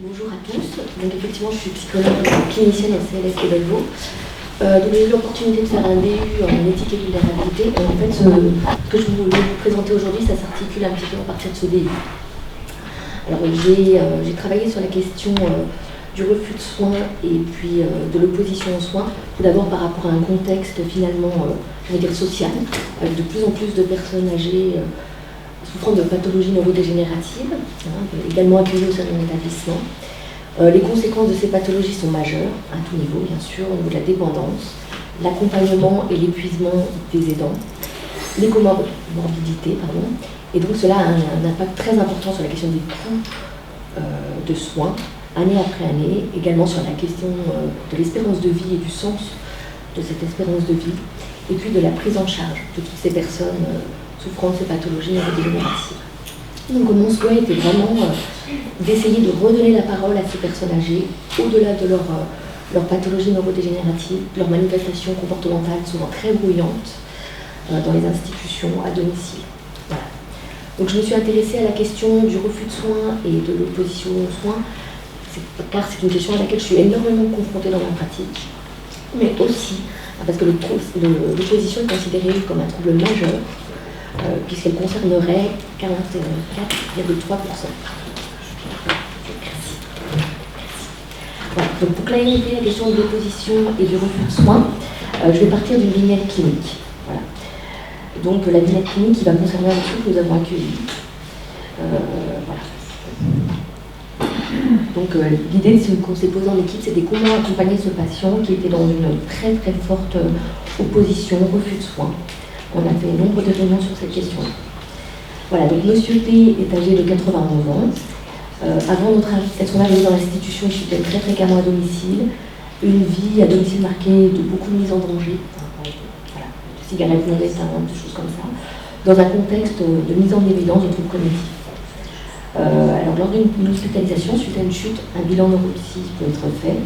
Bonjour à tous. Donc effectivement, je suis psychologue clinicienne au CLS de Bellevaux. Donc j'ai eu l'opportunité de faire un DU en éthique et vulnérabilité. En fait, ce que je voulais vous présenter aujourd'hui, ça s'articule un petit peu à partir de ce DU. Alors j'ai travaillé sur la question du refus de soins et puis de l'opposition aux soins. Tout d'abord par rapport à un contexte finalement, je vais dire social, avec de plus en plus de personnes âgées souffrant de pathologies neurodégénératives, également accueillies au sein de mon établissement. Les conséquences de ces pathologies sont majeures, à tout niveau bien sûr, au niveau de la dépendance, l'accompagnement et l'épuisement des aidants, les comorbidités, et donc cela a un impact très important sur la question des coûts de soins, année après année, également sur la question de l'espérance de vie et du sens de cette espérance de vie, et puis de la prise en charge de toutes ces personnes souffrant de ces pathologies neurodégénératives. Donc mon souhait était vraiment d'essayer de redonner la parole à ces personnes âgées, au-delà de leur pathologie neurodégénérative, leurs manifestations comportementales souvent très bruyantes dans les institutions, à domicile. Voilà. Donc je me suis intéressée à la question du refus de soins et de l'opposition aux soins, car c'est une question à laquelle je suis énormément confrontée dans ma pratique, mais aussi parce que l'opposition est considérée comme un trouble majeur, puisqu'elle concernerait 44,3%. Voilà. Donc pour clarifier la question de l'opposition et du refus de soins, je vais partir d'une vignette clinique. Voilà. Donc la vignette clinique qui va concerner un truc que nous avons accueilli. Voilà. Donc l'idée qu'on s'est posée en équipe, c'était comment accompagner ce patient qui était dans une très très forte opposition, refus de soins. On a fait nombre de réunions sur cette question. Voilà, donc Monsieur P est âgé de 91 ans. Avant son arrivée dans l'institution, il était très fréquemment à domicile. Une vie à domicile marquée de beaucoup de mise en danger, voilà, de cigarettes non éteintes, de choses comme ça, dans un contexte de mise en évidence de troubles cognitifs. Alors, lors d'une hospitalisation, suite à une chute, un bilan neuropsy peut être fait.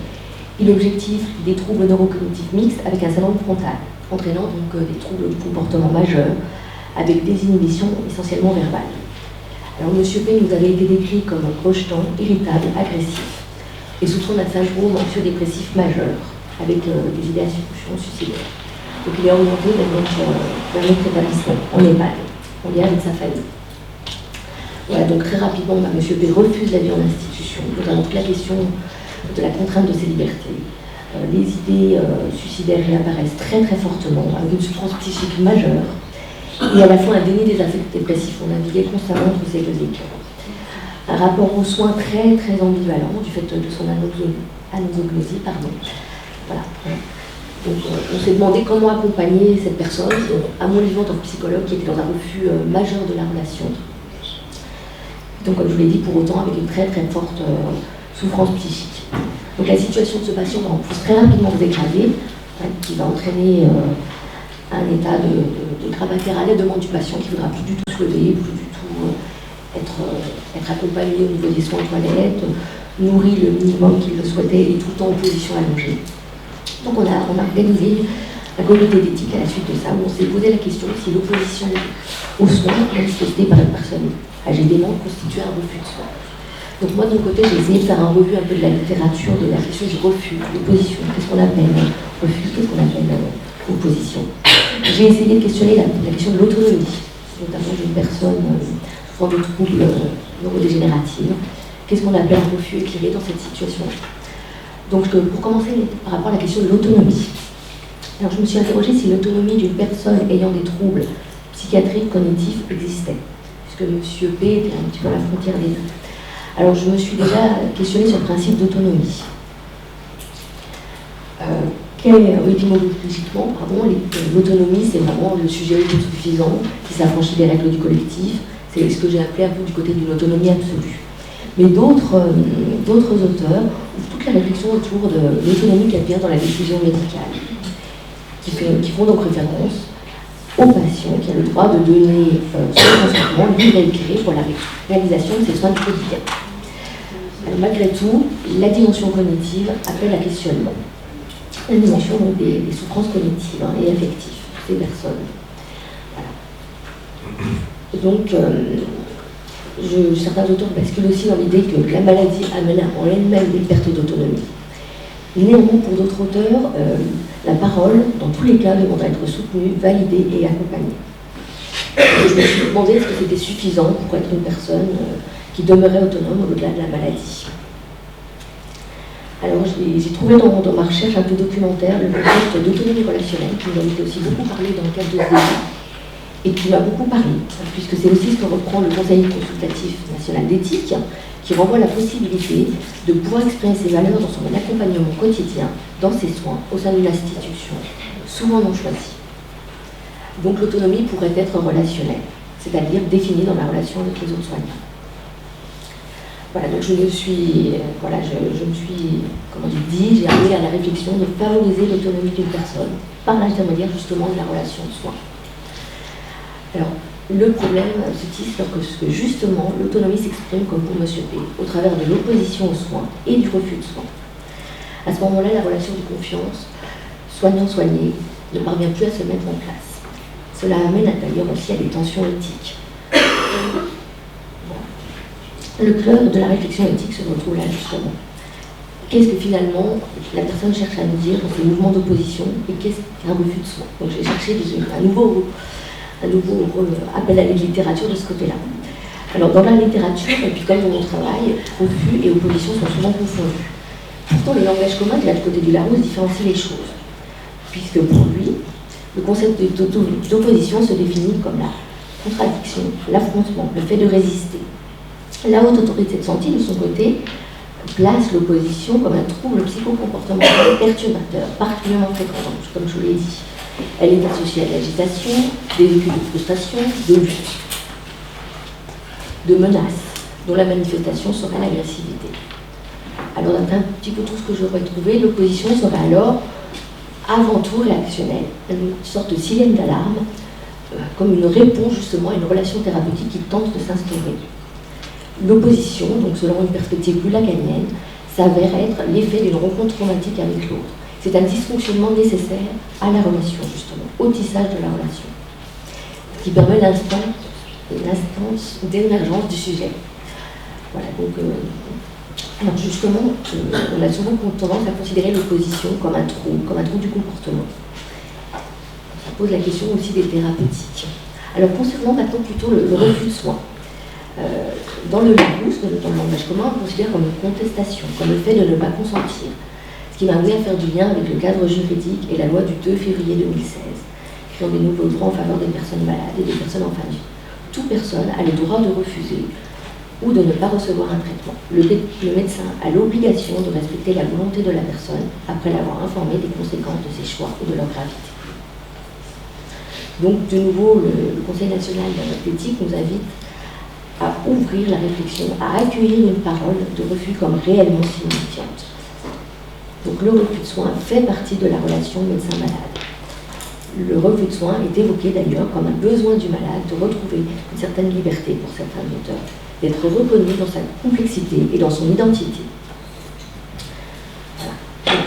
Il objective des troubles neurocognitifs mixtes avec un syndrome frontal, entraînant donc des troubles de comportement majeurs, avec des inhibitions essentiellement verbales. Alors M. P nous avait été décrit comme rejetant, irritable, agressif, et souffrant d'un syndrome anxio-dépressif majeur, avec des idéations suicidaires. Donc il est orienté vers notre établissement, en EHPAD, en lien avec sa famille. Voilà, donc très rapidement, M. P refuse la vie en institution, notamment toute la question de la contrainte de ses libertés. Les idées suicidaires réapparaissent très très fortement, avec une souffrance psychique majeure, et à la fois un déni des affects dépressifs. On naviguait constamment entre ces deux écueils. Un rapport aux soins très très ambivalent du fait de son anosognosie. Voilà. Donc on s'est demandé comment accompagner cette personne, à mon niveau en tant que psychologue, qui était dans un refus majeur de la relation. Donc comme je vous l'ai dit, pour autant avec une très très forte souffrance psychique. Donc la situation de ce patient va en plus très rapidement se dégrader, qui va entraîner un état de gravité à la demande du patient qui ne voudra plus du tout se lever, plus du tout être accompagné au niveau des soins de toilette, nourri le minimum qu'il le souhaitait et tout le temps en position allongée. Donc on a organisé un comité d'éthique à la suite de ça, où on s'est posé la question si l'opposition aux soins manifestée par une personne âgée démente constituait un refus de soins. Donc moi de mon côté, j'ai essayé de faire un revue un peu de la littérature, de la question du refus, l'opposition, qu'est-ce qu'on appelle refus, qu'est-ce qu'on appelle opposition. J'ai essayé de questionner la question de l'autonomie, notamment d'une personne souffrant de troubles neurodégénératifs. Qu'est-ce qu'on appelle un refus éclairé dans cette situation? Donc pour commencer, par rapport à la question de l'autonomie, alors je me suis interrogée si l'autonomie d'une personne ayant des troubles psychiatriques cognitifs existait, puisque M. P était un petit peu à la frontière des deux. Alors je me suis déjà questionnée sur le principe d'autonomie. Étymologiquement, l'autonomie, c'est vraiment le sujet autosuffisant qui s'affranchit des règles du collectif. C'est ce que j'ai appelé un peu du côté d'une autonomie absolue. Mais d'autres auteurs ouvrent toute la réflexion autour de l'autonomie qui advient dans la décision médicale, qui font donc référence au patient qui a le droit de donner son consentement libre et éclairé pour la réalisation de ses soins du quotidien. Alors, malgré tout, la dimension cognitive appelle à questionnement. La dimension des souffrances cognitives et affectives de ces personnes. Voilà. Donc, certains auteurs basculent aussi dans l'idée que la maladie amène en elle-même une perte d'autonomie. Néanmoins, pour d'autres auteurs, la parole, dans tous les cas, demande à être soutenue, validée et accompagnée. Je me suis demandé est-ce que c'était suffisant pour être une personne qui demeurait autonome au-delà de la maladie. Alors j'ai trouvé dans ma recherche un peu documentaire le concept d'autonomie relationnelle, qui nous a été aussi beaucoup parlé dans le cadre de ce débat, et qui m'a beaucoup parlé, puisque c'est aussi ce que reprend le Conseil consultatif national d'éthique, qui renvoie la possibilité de pouvoir exprimer ses valeurs dans son accompagnement quotidien, dans ses soins, au sein d'une institution, souvent non choisie. Donc l'autonomie pourrait être relationnelle, c'est-à-dire définie dans la relation avec les autres soignants. Voilà, donc je me suis dit, j'ai amené à la réflexion de favoriser l'autonomie d'une personne par l'intermédiaire justement de la relation de soins. Alors, le problème se tisse lorsque justement l'autonomie s'exprime comme pour M. P, au travers de l'opposition aux soins et du refus de soins. À ce moment-là, la relation de confiance, soignant-soigné, ne parvient plus à se mettre en place. Cela amène d'ailleurs aussi à des tensions éthiques. Le cœur de la réflexion éthique se retrouve là justement. Qu'est-ce que finalement la personne cherche à nous dire dans ces mouvements d'opposition et qu'est-ce qu'un refus de soins? Donc j'ai cherché un nouveau appel à la littérature de ce côté-là. Alors dans la littérature, et puis comme dans mon travail, refus et opposition sont souvent confondus. Pourtant les langages communs de l'autre côté du Larousse différencient les choses, puisque pour lui, le concept d'opposition se définit comme la contradiction, l'affrontement, le fait de résister. La haute autorité de santé, de son côté, place l'opposition comme un trouble psychocomportemental perturbateur, particulièrement fréquent, comme je vous l'ai dit. Elle est associée à l'agitation, des vécus de frustration, de lutte, de menaces, dont la manifestation serait l'agressivité. Alors, d'après un petit peu tout ce que j'aurais trouvé, l'opposition serait alors avant tout réactionnelle, une sorte de sirène d'alarme, comme une réponse justement à une relation thérapeutique qui tente de s'instaurer. L'opposition, donc selon une perspective plus lacanienne, s'avère être l'effet d'une rencontre traumatique avec l'autre. C'est un dysfonctionnement nécessaire à la relation, justement, au tissage de la relation, qui permet l'instance d'émergence du sujet. Voilà, donc, alors justement, on a souvent tendance à considérer l'opposition comme un trou du comportement. Ça pose la question aussi des thérapeutiques. Alors concernant maintenant plutôt le refus de soins. Dans le Larousse, dans le langage commun, on considère comme une contestation, comme le fait de ne pas consentir. Ce qui m'a amené à faire du lien avec le cadre juridique et la loi du 2 février 2016, créant des nouveaux droits en faveur des personnes malades et des personnes en fin de vie. Toute personne a le droit de refuser ou de ne pas recevoir un traitement. Le médecin a l'obligation de respecter la volonté de la personne après l'avoir informée des conséquences de ses choix ou de leur gravité. Donc, de nouveau, le Conseil national d'éthique nous invite à ouvrir la réflexion, à accueillir une parole de refus comme réellement signifiante. Donc le refus de soins fait partie de la relation médecin-malade. Le refus de soins est évoqué d'ailleurs comme un besoin du malade de retrouver une certaine liberté pour certains auteurs, d'être reconnu dans sa complexité et dans son identité. Voilà.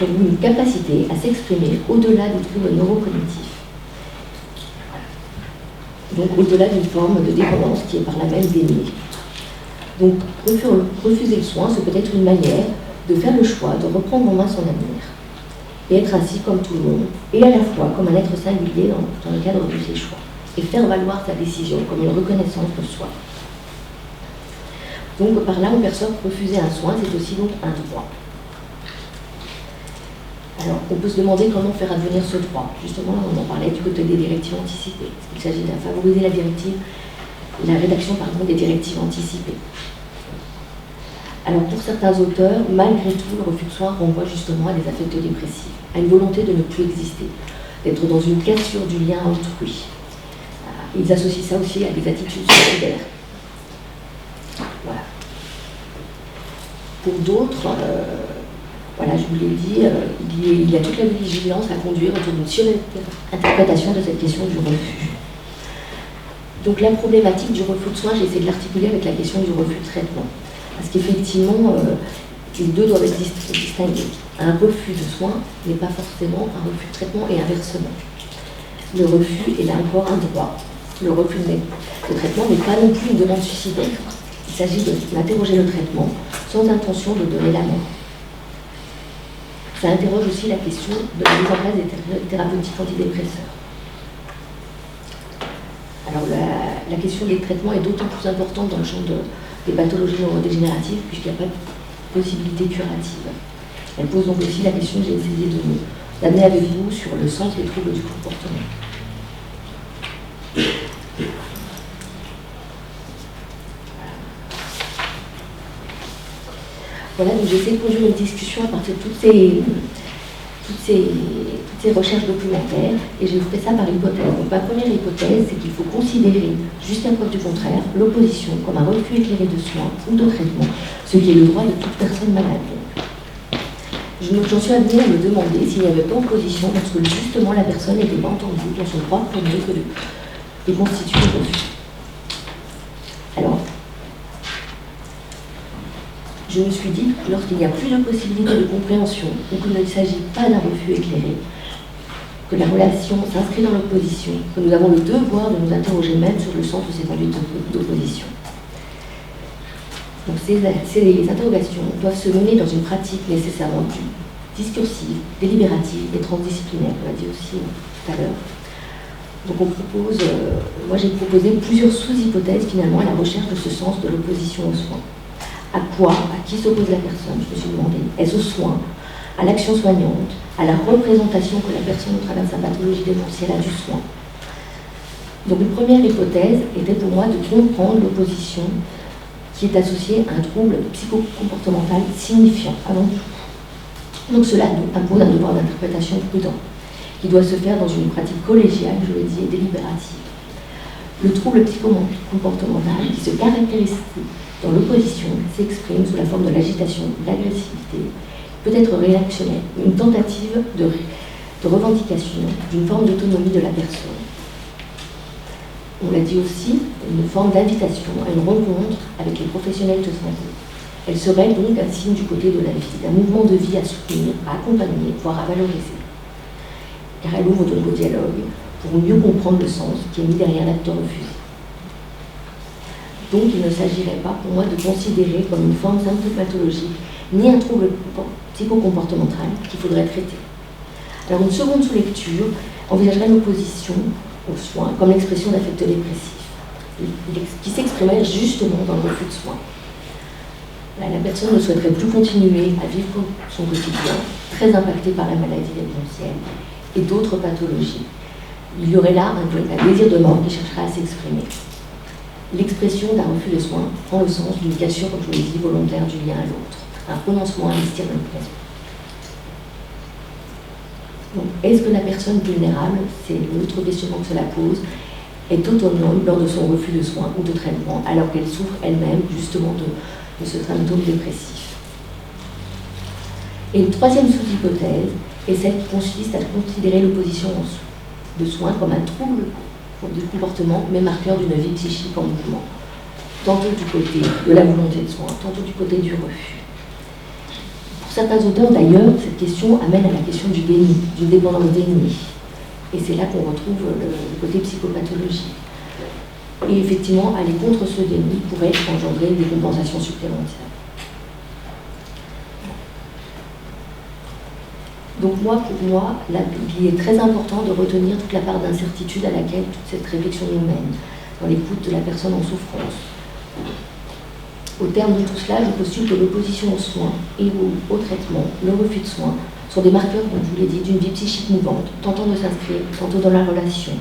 Donc une capacité à s'exprimer au-delà du trouble neurocognitif. Donc au-delà d'une forme de dépendance qui est par là même déniée. Donc refuser le soin, c'est peut-être une manière de faire le choix de reprendre en main son avenir et être ainsi comme tout le monde, et à la fois comme un être singulier dans le cadre de ses choix, et faire valoir sa décision comme une reconnaissance de soi. Donc par là, on perçoit que refuser un soin, c'est aussi donc un droit. Alors, on peut se demander comment faire advenir ce droit. Justement, on en parlait du côté des directives anticipées. Il s'agit de favoriser la rédaction des directives anticipées. Alors, pour certains auteurs, malgré tout, le refus de soins renvoie justement à des affects dépressifs, à une volonté de ne plus exister, d'être dans une cassure du lien à autrui. Ils associent ça aussi à des attitudes suicidaires. Voilà. Pour d'autres, voilà, je vous l'ai dit, il y a toute la vigilance à conduire autour d'une surinterprétation de cette question du refus. Donc la problématique du refus de soins, j'ai essayé de l'articuler avec la question du refus de traitement. Parce qu'effectivement, les deux doivent être distingués. Un refus de soins n'est pas forcément un refus de traitement et inversement. Le refus est là encore un droit. Le refus de traitement n'est pas non plus une demande suicidaire. s'agit d'interroger le traitement sans intention de donner la mort. Ça interroge aussi la question de la mise en place des thérapeutiques antidépresseurs. Alors la question des traitements est d'autant plus importante dans le champ des pathologies neurodégénératives puisqu'il n'y a pas de possibilité curative. Elle pose donc aussi la question que j'ai essayé d'amener avec vous sur le sens des troubles du comportement. Voilà, donc j'essaie de conduire une discussion à partir de toutes ces recherches documentaires, et j'ai fait ça par hypothèse. Donc ma première hypothèse, c'est qu'il faut considérer, jusqu'à preuve du contraire, l'opposition comme un refus éclairé de soins ou de traitement, ce qui est le droit de toute personne malade. J'en suis amenée à me demander s'il n'y avait pas opposition lorsque justement la personne n'était pas entendue dans son droit premier que de constituer le refus. Alors, je me suis dit que lorsqu'il n'y a plus de possibilité de compréhension ou qu'il ne s'agit pas d'un refus éclairé, que la relation s'inscrit dans l'opposition, que nous avons le devoir de nous interroger même sur le sens de ces conduites d'opposition. Donc ces interrogations doivent se mener dans une pratique nécessairement discursive, délibérative et transdisciplinaire, on l'a dit aussi tout à l'heure. Donc moi j'ai proposé plusieurs sous-hypothèses finalement à la recherche de ce sens de l'opposition aux soins. À quoi, à qui s'oppose la personne, je me suis demandé. Est-ce aux soins, à l'action soignante, à la représentation que la personne au travers de sa pathologie démentielle a du soin. Donc une première hypothèse était pour moi de comprendre l'opposition qui est associée à un trouble psychocomportemental signifiant avant tout. Donc cela nous impose un devoir d'interprétation prudent, qui doit se faire dans une pratique collégiale, je l'ai dit, et délibérative. Le trouble psychocomportemental qui se caractérise dans l'opposition s'exprime sous la forme de l'agitation, de l'agressivité, peut être réactionnelle, une tentative de revendication d'une forme d'autonomie de la personne. On l'a dit aussi, une forme d'invitation à une rencontre avec les professionnels de santé. Elle serait donc un signe du côté de la vie, d'un mouvement de vie à soutenir, à accompagner, voire à valoriser. Car elle ouvre donc au dialogue pour mieux comprendre le sens qui est mis derrière l'acte refusé. Donc il ne s'agirait pas pour moi de considérer comme une forme symptomatologique ni un trouble psychocomportemental qu'il faudrait traiter. Alors une seconde sous-lecture envisagerait l'opposition aux soins comme l'expression d'affects dépressifs, qui s'exprimerait justement dans le refus de soins. Là, la personne ne souhaiterait plus continuer à vivre son quotidien, très impactée par la maladie démentielle et d'autres pathologies. Il y aurait là un désir de mort qui chercherait à s'exprimer. L'expression d'un refus de soins prend le sens d'une cassure, comme je vous l'ai dit, volontaire du lien à l'autre, un renoncement à investir dans le présent. Donc, est-ce que la personne vulnérable, c'est l'autre questionnement que cela pose, est autonome lors de son refus de soins ou de traitement, alors qu'elle souffre elle-même justement de ce symptôme dépressif? Et une troisième sous-hypothèse est celle qui consiste à considérer l'opposition de soins comme un trouble du comportement, mais marqueur d'une vie psychique en mouvement, tantôt du côté de la volonté de soins, tantôt du côté du refus. Pour certains auteurs, d'ailleurs, cette question amène à la question du déni, d'une dépendance déniée. Et c'est là qu'on retrouve le côté psychopathologique. Et effectivement, aller contre ce déni pourrait engendrer des compensations supplémentaires. Donc pour moi, il est très important de retenir toute la part d'incertitude à laquelle toute cette réflexion nous mène, dans l'écoute de la personne en souffrance. Au terme de tout cela, je postule que l'opposition aux soins et au traitement, le refus de soins, sont des marqueurs, comme je vous l'ai dit, d'une vie psychique mouvante, tentant de s'inscrire, tantôt dans la relation,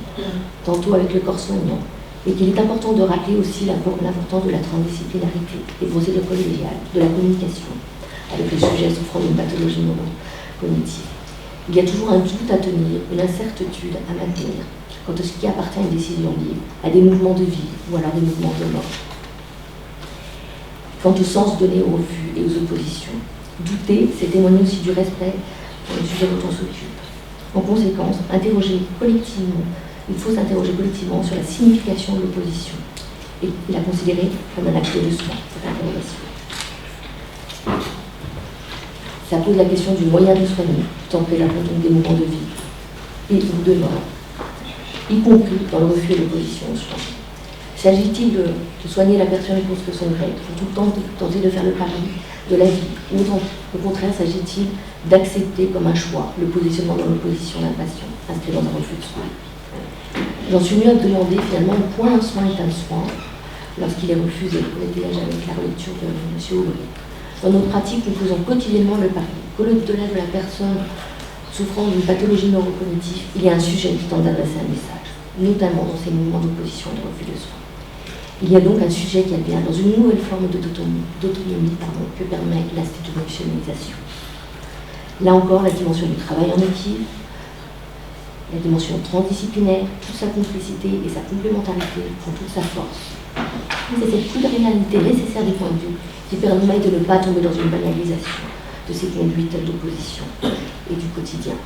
tantôt avec le corps soignant, et qu'il est important de rappeler aussi l'importance de la transdisciplinarité, des procédures collégiales, de la communication, avec le sujet souffrant d'une pathologie cognitive. Il y a toujours un doute à tenir, une incertitude à maintenir quant à ce qui appartient à une décision libre, à des mouvements de vie ou alors des mouvements de mort. Quant au sens donné au refus et aux oppositions, douter, c'est témoigner aussi du respect pour le sujet dont on s'occupe. En conséquence, il faut s'interroger collectivement sur la signification de l'opposition et la considérer comme un acte de soi, cette interrogation. Ça pose la question du moyen de soigner, tout en préservant donc des mouvements de vie et ou de mort, y compris dans le refus et l'opposition aux soins. S'agit-il de soigner la personne contre son gré? Il faut tout le temps tenter de faire le pari de la vie. Ou au contraire, s'agit-il d'accepter comme un choix le positionnement dans l'opposition d'un patient inscrit dans un refus de soin? J'en suis venue à me demander finalement au point un soin est un soin lorsqu'il est refusé. On était avec la relecture de M. Aubry. Dans notre pratique, nous faisons quotidiennement le pari qu'au-delà de la personne souffrant d'une pathologie neurocognitive, il y a un sujet qui tente d'adresser un message, notamment dans ces mouvements d'opposition et de refus de soins. Il y a donc un sujet qui advient dans une nouvelle forme d'autonomie que permet l'institutionnalisation. Là encore, la dimension du travail en équipe, la dimension transdisciplinaire, toute sa complicité et sa complémentarité font toute sa force. C'est cette pluralité nécessaire des points de vue qui permet de ne pas tomber dans une banalisation de ces conduites d'opposition et du quotidien.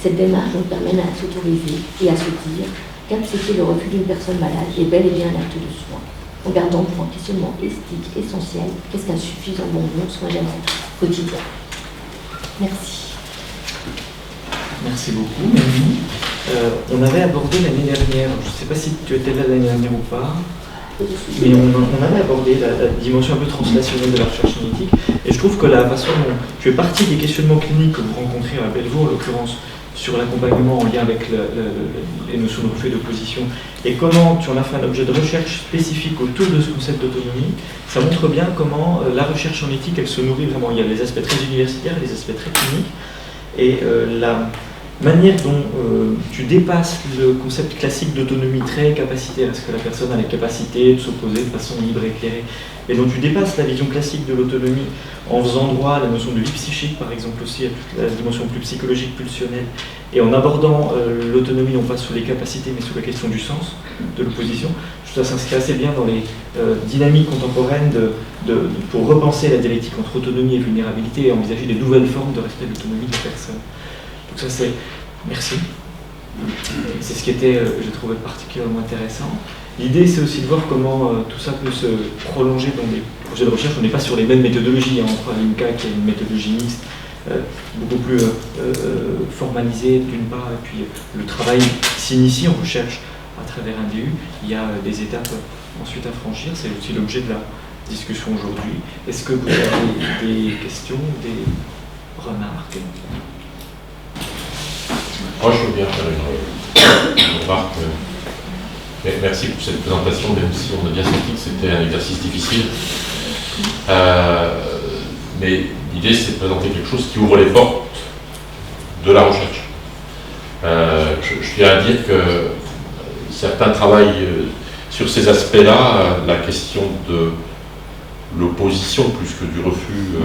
Cette démarche nous permet à s'autoriser et à se dire qu'accepter le refus d'une personne malade est bel et bien un acte de soin, en gardant pour un questionnement éthique essentiel qu'est-ce qu'un suffisant bonbon soit jamais quotidien. Merci. Merci beaucoup, Mélanie. On avait abordé l'année dernière, je ne sais pas si tu étais là l'année dernière ou pas, mais on avait abordé la dimension un peu translationnelle de la recherche génétique, et je trouve que la façon dont tu es parti des questionnements cliniques que vous rencontrez à Bellevaux, en l'occurrence, sur l'accompagnement en lien avec les notions de refus d'opposition, et comment tu en as fait un objet de recherche spécifique autour de ce concept d'autonomie, ça montre bien comment la recherche en éthique, elle se nourrit vraiment. Il y a les aspects très universitaires, les aspects très cliniques, et la manière dont tu dépasses le concept classique d'autonomie très capacitaire, est-ce que la personne a la capacité de s'opposer de façon libre et éclairée, et dont tu dépasses la vision classique de l'autonomie en faisant droit à la notion de vie psychique, par exemple, aussi à toute la dimension plus psychologique, pulsionnelle, et en abordant l'autonomie non pas sous les capacités mais sous la question du sens de l'opposition. Ça s'inscrit assez bien dans les dynamiques contemporaines pour repenser la dialectique entre autonomie et vulnérabilité et envisager des nouvelles formes de respect de l'autonomie de la personne. Donc ça c'est... Merci. C'est ce qui était, j'ai trouvé particulièrement intéressant. L'idée c'est aussi de voir comment tout ça peut se prolonger dans des projets de recherche. On n'est pas sur les mêmes méthodologies, on croit à l'INCA qui est une méthodologie mixte, beaucoup plus formalisée d'une part, et puis le travail s'initie en recherche à travers un DU. Il y a des étapes ensuite à franchir, c'est aussi l'objet de la discussion aujourd'hui. Est-ce que vous avez des questions, des remarques? Moi, je veux bien faire une remarque. Merci pour cette présentation, même si on a bien senti que c'était un exercice difficile. Mais l'idée, c'est de présenter quelque chose qui ouvre les portes de la recherche. Je tiens à dire que certains travaillent sur ces aspects-là, la question de l'opposition plus que du refus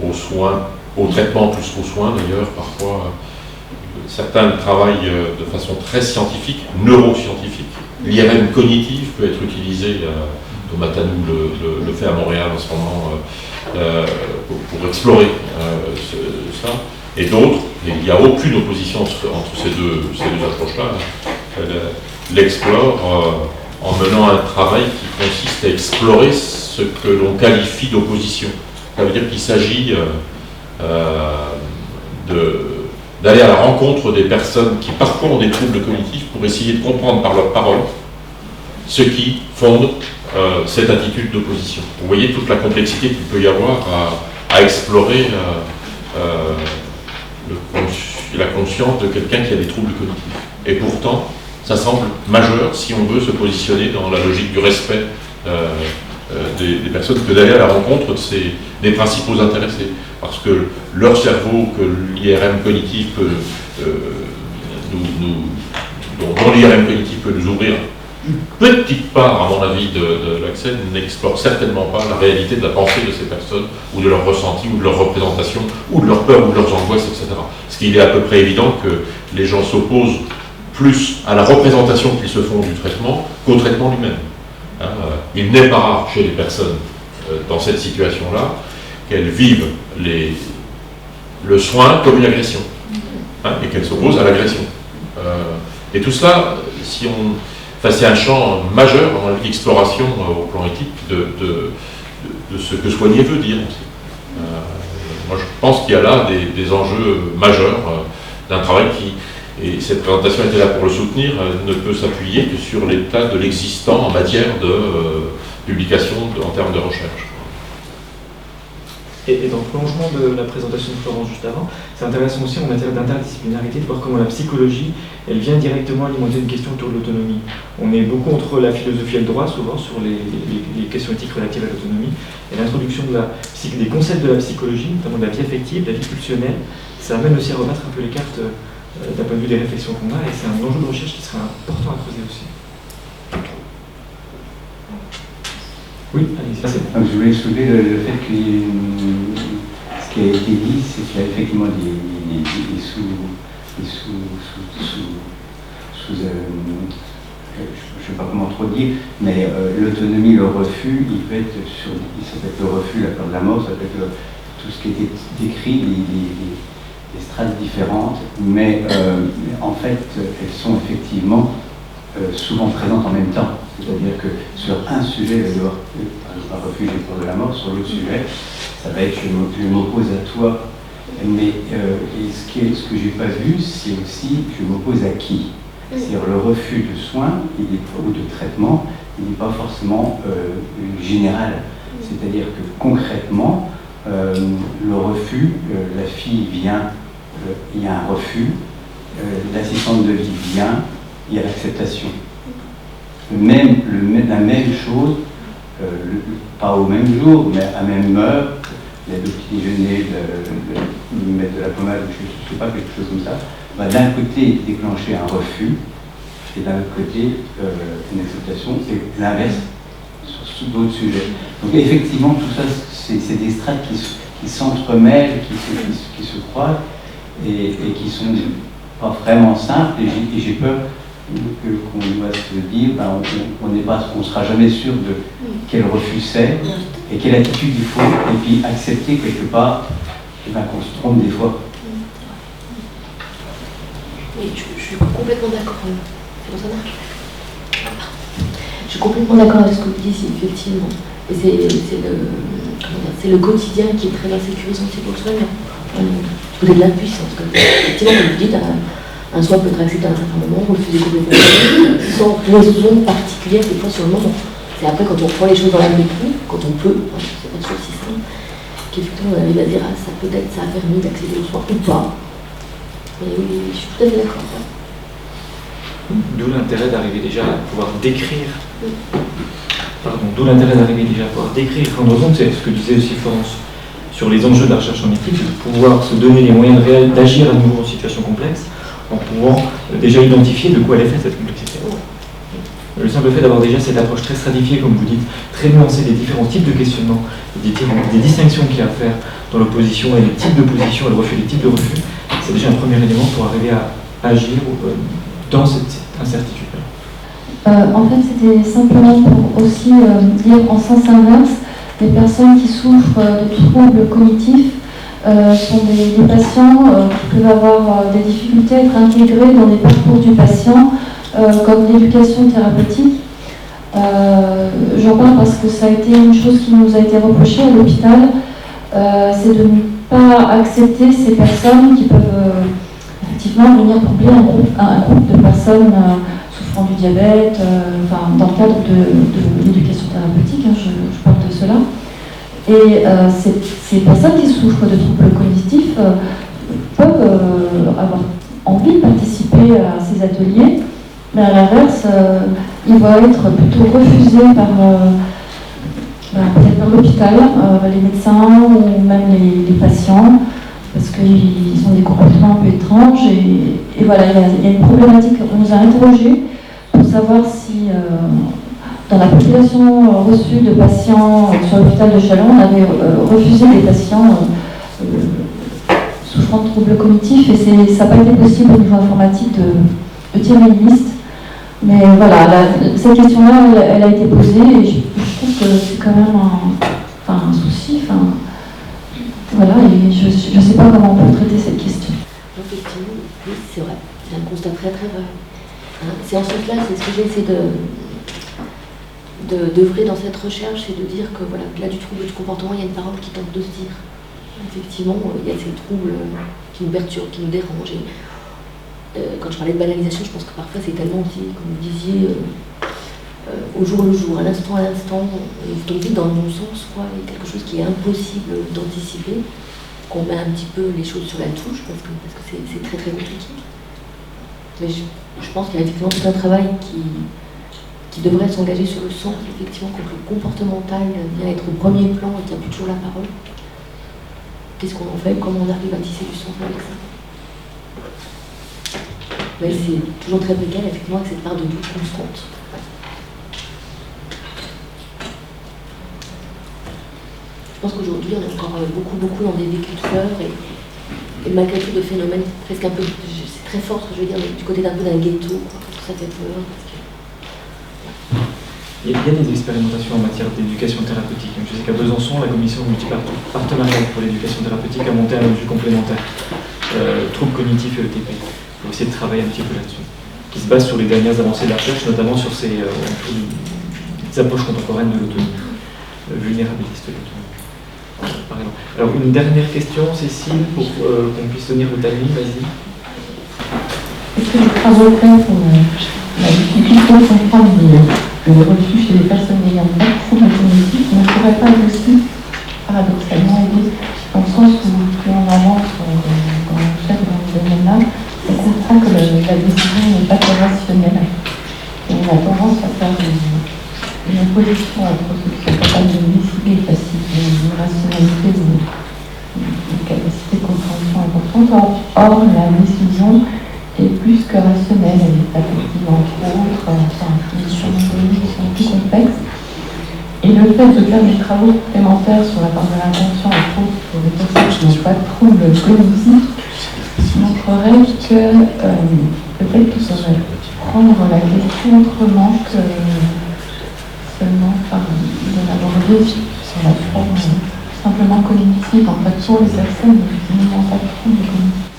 aux soins, au traitement plus qu'aux soins d'ailleurs, parfois. Certains travaillent de façon très scientifique, neuroscientifique. L'IRM cognitive peut être utilisé, Thomas Tanou le fait à Montréal en ce moment, pour explorer ça. Et d'autres, il n'y a aucune opposition entre ces deux approches-là, l'explore en menant un travail qui consiste à explorer ce que l'on qualifie d'opposition. Ça veut dire qu'il s'agit d'aller à la rencontre des personnes qui parfois ont des troubles cognitifs pour essayer de comprendre par leurs paroles ce qui fonde cette attitude d'opposition. Vous voyez toute la complexité qu'il peut y avoir à explorer la conscience de quelqu'un qui a des troubles cognitifs. Et pourtant, ça semble majeur si on veut se positionner dans la logique du respect des personnes, que d'aller à la rencontre des principaux intéressés. Parce que leur cerveau, que l'IRM cognitif peut dont l'IRM cognitif peut nous ouvrir une petite part, à mon avis, de l'accès, n'explore certainement pas la réalité de la pensée de ces personnes, ou de leur ressenti, ou de leur représentation, ou de leur peur, ou de leurs angoisses, etc. Parce qu'il est à peu près évident que les gens s'opposent plus à la représentation qu'ils se font du traitement qu'au traitement lui-même. Il n'est pas rare chez les personnes dans cette situation-là qu'elles vivent le soin comme une agression, et qu'elles s'opposent à l'agression. Et tout cela, c'est un champ majeur dans l'exploration au plan éthique de ce que soigner veut dire aussi. Moi je pense qu'il y a là des enjeux majeurs d'un travail Et cette présentation était là pour le soutenir, elle ne peut s'appuyer que sur l'état de l'existant en matière de publication en termes de recherche. Et dans le prolongement de la présentation de Florence juste avant, c'est intéressant aussi en matière d'interdisciplinarité de voir comment la psychologie, elle vient directement alimenter une question autour de l'autonomie. On est beaucoup entre la philosophie et le droit, souvent, sur les questions éthiques relatives à l'autonomie, et l'introduction des concepts de la psychologie, notamment de la vie affective, de la vie pulsionnelle, ça amène aussi à remettre un peu les cartes d'un point de vue des réflexions qu'on a, et c'est un enjeu de recherche qui sera important à creuser aussi. Oui, allez-y. Donc, je voulais soulever le fait que ce qui a été dit, c'est qu'il y a effectivement des je ne sais pas comment trop dire, mais l'autonomie, le refus, ça peut être le refus, la peur de la mort, ça peut être tout ce qui était décrit, des strates différentes, mais en fait, elles sont effectivement souvent présentes en même temps. C'est-à-dire que sur un sujet, il va y avoir un refus, j'ai peur de la mort, sur l'autre sujet, ça va être je m'oppose à toi, mais ce que j'ai pas vu, c'est aussi je m'oppose à qui. C'est-à-dire le refus de soins ou de traitement, il n'est pas forcément général. C'est-à-dire que concrètement, le refus, la fille vient, il y a un refus, l'assistante de vie vient, il y a l'acceptation. La même chose, pas au même jour, mais à même heure, il y a le petit déjeuner, mettre de la pommade, je ne sais pas, quelque chose comme ça, va d'un côté déclencher un refus, et d'un autre côté une acceptation, et l'inverse sur d'autres sujets. Donc effectivement, tout ça, c'est des strates qui s'entremêlent, qui se croisent, et qui sont pas vraiment simples, et j'ai peur qu'on doit se dire, on ne sera jamais sûr de quel refus c'est, et quelle attitude il faut, et puis accepter quelque part qu'on se trompe des fois. Oui, je suis complètement d'accord. Je suis complètement d'accord avec ce que vous dites, effectivement. Et c'est le quotidien qui est très insécurisant aussi pour le soignant. Vous avez de l'impuissance. Effectivement, comme vous dites, un soin peut être accepté à un certain moment, refuser complètement, sans raison particulière, des fois sur le moment. C'est après, quand on prend les choses dans la mépris, quand on peut, c'est pas toujours si simple, qu'effectivement on arrive à dire ça peut-être ça a permis d'accéder au soin ou pas. Mais oui, je suis tout à fait d'accord. D'où l'intérêt d'arriver déjà à pouvoir décrire. D'où l'intérêt d'arriver déjà à pouvoir décrire, rendre compte, c'est ce que disait aussi Florence sur les enjeux de la recherche en éthique, de pouvoir se donner les moyens réels d'agir à nouveau en situation complexe, en pouvant déjà identifier de quoi elle est faite cette complexité. Le simple fait d'avoir déjà cette approche très stratifiée, comme vous dites, très nuancée des différents types de questionnements, des distinctions qu'il y a à faire dans l'opposition et les types de positions et le refus, les types de refus, c'est déjà un premier élément pour arriver à agir dans cette incertitude-là. En fait, c'était simplement pour aussi dire en sens inverse, les personnes qui souffrent de troubles cognitifs sont des patients qui peuvent avoir des difficultés à être intégrés dans des parcours du patient, comme l'éducation thérapeutique. J'en parle parce que ça a été une chose qui nous a été reprochée à l'hôpital, c'est de ne pas accepter ces personnes qui peuvent effectivement venir combler un groupe de personnes souffrant du diabète, dans le cadre de l'éducation thérapeutique, je parle de cela. Et ces personnes qui souffrent de troubles cognitifs peuvent avoir envie de participer à ces ateliers, mais à l'inverse, ils vont être plutôt refusés peut-être par l'hôpital, les médecins ou même les patients, parce qu'ils ont des comportements un peu étranges. Et voilà, il y a une problématique. On nous a interrogés pour savoir si, dans la population reçue de patients sur l'hôpital de Châlons, on avait refusé les patients souffrant de troubles cognitifs, et ça n'a pas été possible au niveau informatique de tirer une liste. Mais voilà, cette question-là, elle a été posée, et je trouve que c'est quand même un souci. Voilà, et je ne sais pas comment on peut traiter cette question. Effectivement, oui, c'est vrai. C'est un constat très très vrai. C'est en ce sens-là, c'est ce que j'essaie d'œuvrer dans cette recherche, c'est de dire que voilà, au-delà du trouble du comportement, il y a une parole qui tente de se dire. Effectivement, il y a ces troubles qui nous perturbent, qui nous dérangent. Et quand je parlais de banalisation, je pense que parfois c'est tellement aussi, comme vous disiez, au jour le jour, à l'instant, on tombe vite dans le non-sens, quoi, et quelque chose qui est impossible d'anticiper, qu'on met un petit peu les choses sur la touche, parce que c'est très très compliqué. Mais je pense qu'il y a effectivement tout un travail qui devrait s'engager sur le sens, effectivement, quand le comportemental vient être au premier plan et qu'il n'y a plus toujours la parole. Qu'est-ce qu'on en fait? Comment on arrive à tisser du sens avec ça? Mais c'est toujours très précaire, effectivement, avec cette part de doute constante. Je pense qu'aujourd'hui, on est encore beaucoup dans des vécus de fleurs et malgré tout de phénomènes presque un peu, c'est très fort ce que je veux dire, mais du côté d'un peu d'un ghetto, quoi, parce que ça fait peur. Il y a des expérimentations en matière d'éducation thérapeutique. Je sais qu'à Besançon, la commission multipartenariale pour l'éducation thérapeutique a monté un module complémentaire, troubles cognitifs et ETP, pour essayer de travailler un petit peu là-dessus, qui se base sur les dernières avancées de la recherche, notamment sur ces approches contemporaines de l'autonomie, vulnérabiliste de l'autonomie. Par exemple. Alors, une dernière question, Cécile, pour qu'on puisse tenir le timing, vas-y. Est-ce que les travaux faits pour la difficulté à comprendre le refus chez les personnes n'ayant pas de troubles cognitifs ne pourrait pas aussi, paradoxalement, aider dans le sens où plus on avance quand on cherche dans ce domaine-là, on comprend que la décision n'est pas très rationnelle. Et on a tendance à faire une opposition entre ceux qui sont capables de décider facilement une rationalité une capacité de compréhension importante. Or, la décision est plus que rationnelle, elle est affective entre autres, des choses qui sont plus complexes. Et le fait de faire des travaux complémentaires sur la part de l'inconscient, entre autres, pour les personnes qui n'ont pas de troubles cognitifs, montrerait que peut-être qu'il faudrait prendre la question autrement que seulement de l'aborder sur la forme simplement cognitive, en fait, pour les personnes qui n'ont pas de troubles cognitifs.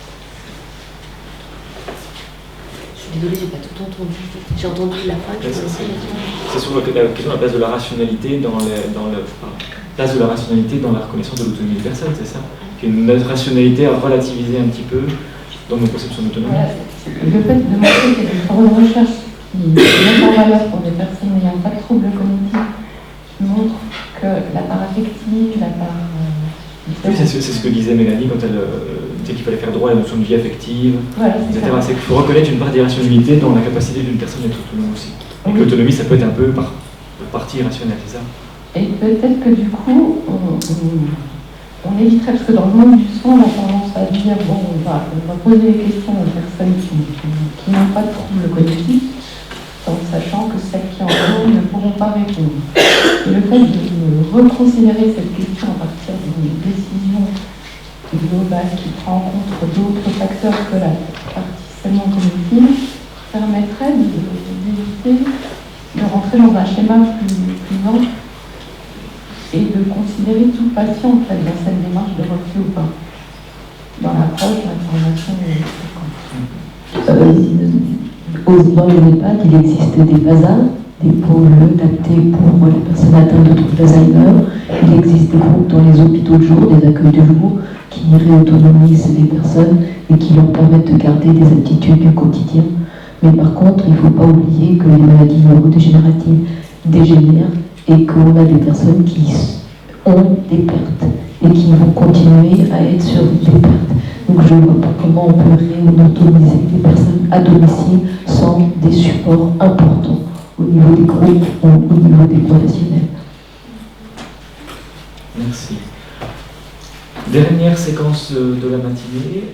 Désolée, j'ai pas tout entendu. J'ai entendu la fin. C'est sur la question de la place de la rationalité dans la reconnaissance de l'autonomie des personnes, c'est ça? Notre rationalité a relativisé un petit peu dans nos conceptions d'autonomie. Voilà. Le fait de montrer qu'il y a des travaux de recherche qui mettent en valeur pour des personnes n'ayant pas de troubles cognitifs montrent que la part affective, la part... Oui, c'est ce que disait Mélanie quand elle disait qu'il fallait faire droit à la notion de vie affective, voilà, etc. C'est qu'il faut reconnaître une part d'irrationalité dans la capacité d'une personne d'être autonome aussi. Et que l'autonomie, ça peut être un peu par partie irrationnelle, c'est ça? Et peut-être que du coup, on éviterait, parce que dans le monde du soin, on a tendance à dire, bon, on va poser des questions aux personnes qui n'ont pas de troubles cognitifs, en sachant que celles qui en ont ne pourront pas répondre. Et le fait de reconsidérer cette question à partir d'une décision globale qui prend en compte d'autres facteurs que la partie seulement cognitive permettrait d'éviter de rentrer dans un schéma plus ample et de considérer tout patient en fait, dans cette démarche de refus ou pas, dans l'approche de l'information Dans les EHPAD, il existe des PASA, des pôles adaptés pour les personnes atteintes de troubles d'Alzheimer. Il existe des groupes dans les hôpitaux de jour, des accueils de jour, qui réautonomisent les personnes et qui leur permettent de garder des aptitudes du quotidien. Mais par contre, il ne faut pas oublier que les maladies neurodégénératives dégénèrent et qu'on a des personnes qui ont des pertes et qui vont continuer à être sur des pertes. Donc je ne vois pas comment on peut réautonomiser les personnes à domicile sans des supports importants au niveau des groupes ou au niveau des professionnels. Merci. Dernière séquence de la matinée.